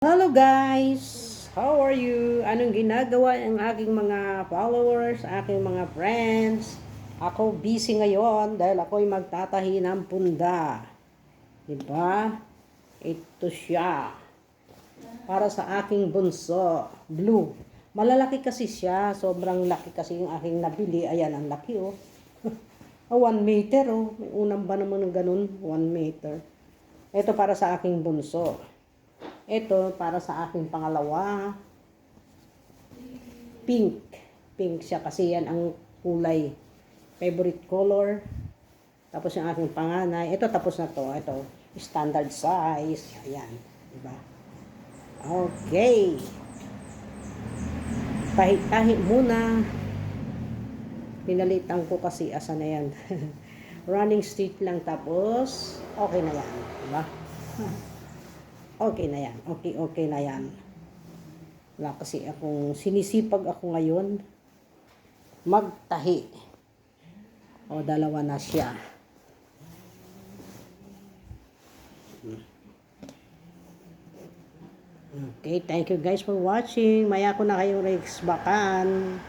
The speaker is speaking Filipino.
Hello guys! How are you? Anong ginagawa ng aking mga followers, aking mga friends? Ako busy ngayon dahil ako'y magtatahi ng punda. Diba? Ito siya. Para sa aking bunso. Blue. Malalaki kasi siya. Sobrang laki kasi yung aking nabili. Ayan, ang laki oh. 1 meter oh. May unang ba naman ng ganun? 1 meter. Ito para sa aking bunso. Ito, para sa aking pangalawa, pink. Pink siya kasi yan ang kulay. Favorite color. Tapos yung aking panganay. Ito, tapos na to. Ito, standard size. Ayan. Diba? Okay. Tahi-tahi muna. Pinalitan ko kasi asa na yan. Running street lang tapos okay na yan. Diba? Okay na yan. Okay na yan. Wala kasi akong sinisipag ako ngayon magtahi. O, dalawa na siya. Okay, thank you guys for watching. Maya ko na kayong Rex Bakan.